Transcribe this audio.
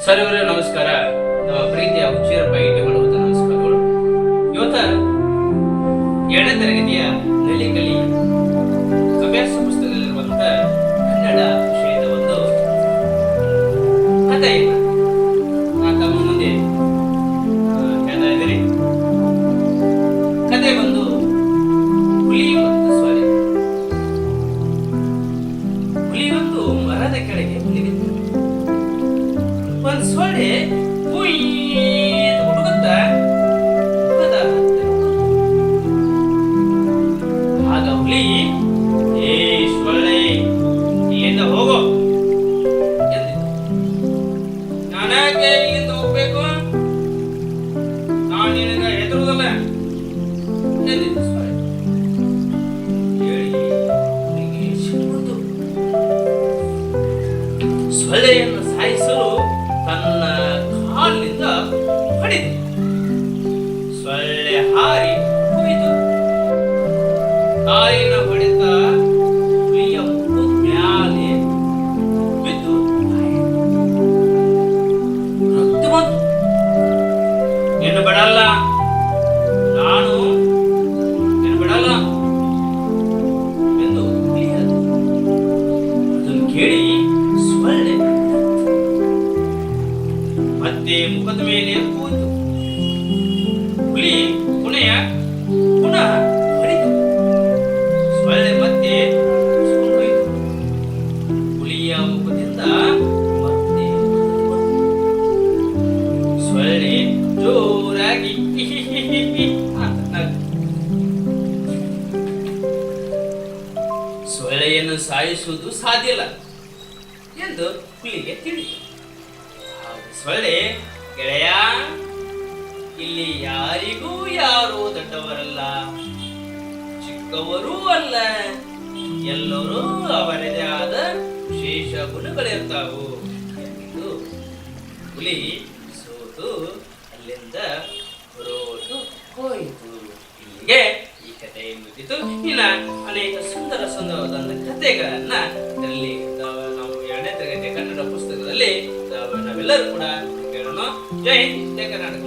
ಸರ್ವರೇ ನಮಸ್ಕಾರ. ನಮ್ಮ ಪ್ರೀತಿಯ ಹುಚ್ಚೇರಪ್ಪ ಇಟಿ ಮಾಡುವಂತ ನಮಸ್ಕಾರಗಳು. ಇವತ್ತ 2ನೇ ತರಗತಿಯ ನಲಿಕಲಿ ಅಭ್ಯಾಸ ಪುಸ್ತಕದಲ್ಲಿರುವಂತ ಕನ್ನಡ ವಿಷಯದ ಒಂದು ಕಥೆಯನ್ನು ತಮ್ಮ ಮುಂದೆ ಹೇಳ್ತಾ ಇದ್ದೀನಿ. ಕಥೆ ಬಂದು ಹುಲಿ ಮತ್ತು ಸೊಳ್ಳೆ. ಹುಲಿ ಒಂದು ಮರದ ಕೆಳಗೆ ಮಲಗಿತ್ತು. ಒಂದು ಸೊಳ್ಳೆ ಹುಡುಗುತ್ತ ಆಗ ಹುಲಿ, ಏ ಸೊಳ್ಳೆ ಇಲ್ಲಿಂದ ಹೋಗೋ ಎಂದಿತ್ತು. ನಾನ್ಯಾಕೆ ಇಲ್ಲಿಂದ ಹೋಗ್ಬೇಕು? ನಾನು ನಿನಗ ಹೆದರುವುದಲ್ಲ ಎಂದಿತ್ತು ಸೊಳ್ಳೆ. ಹೇಳಿ ಹುಲಿಗೆ ಸಿಟ್ಟು. ಸೊಳ್ಳೆಯನ್ನು ಸಾಯಿಸಲು ತನ್ನ ಕಾಲಿನಿಂದ ಹೊಡೆದು ಸೊಳ್ಳೆ ಹಾರಿ ಹೋಯಿತು. ಕಾಲಿನ ಹೊಡೆತ ಹುಲಿಯ ಮುಖದ ಮ್ಯಾಲೆ ಬಿದ್ದು ರಕ್ತ ಬಂತು. ನಿನ್ನ ಬಿಡಲ್ಲ, ನಾನು ನಿನ್ನ ಬಿಡಲ್ಲ ಎಂದು ಹುಲಿ ಹೇಳಿತು. ಅದನ್ನು ಕೇಳಿ ಸೊಳ್ಳೆ ಮತ್ತೆ ಮುಖದ ಮೇಲೆ ಕೂತು ಹುಲಿ ಪುನಃ ಹೊಡೆದು ಸೊಳ್ಳೆ ಮತ್ತೆ ಹೋಯಿತು. ಹುಲಿಯ ಮುಖದಿಂದ ಮತ್ತೆ ಸೊಳ್ಳೆ ಜೋರಾಗಿ ಸೊಳ್ಳೆಯನ್ನು ಸಾಯಿಸುವುದು ಸಾಧ್ಯ ಇಲ್ಲ ಎಂದು ಹುಲಿಗೆ ತಿಳಿಯಿತು. ಸೊಳ್ಳೆ, ಗೆಳೆಯ, ಇಲ್ಲಿ ಯಾರಿಗೂ ಯಾರೂ ದೊಡ್ಡವರಲ್ಲ, ಚಿಕ್ಕವರೂ ಅಲ್ಲ, ಎಲ್ಲರೂ ಅವರದೇ ಆದ ವಿಶೇಷ ಗುಣಗಳಿರ್ತಾವು ಎಂದು ಹುಲಿ ಸೋತು ಅಲ್ಲಿಂದ ಹೊರಟು ಹೋಯಿತು. ಇಲ್ಲಿಗೆ ಈ ಕಥೆ ಮುಗಿತು. ಇನ್ನ ಅನೇಕ ಸುಂದರವಾದ ಕಥೆಗಳನ್ನ ಇದರಲ್ಲಿ ನಾವು 2ನೇ ತರಗತಿಯ ಕನ್ನಡ ಪುಸ್ತಕದಲ್ಲಿ ನಾವೆಲ್ಲರೂ ಕೂಡ ಕೇಳೋಣ. ಜೈ ಹಿಂದ್, ಜೈ ಕರ್ನಾಟಕ.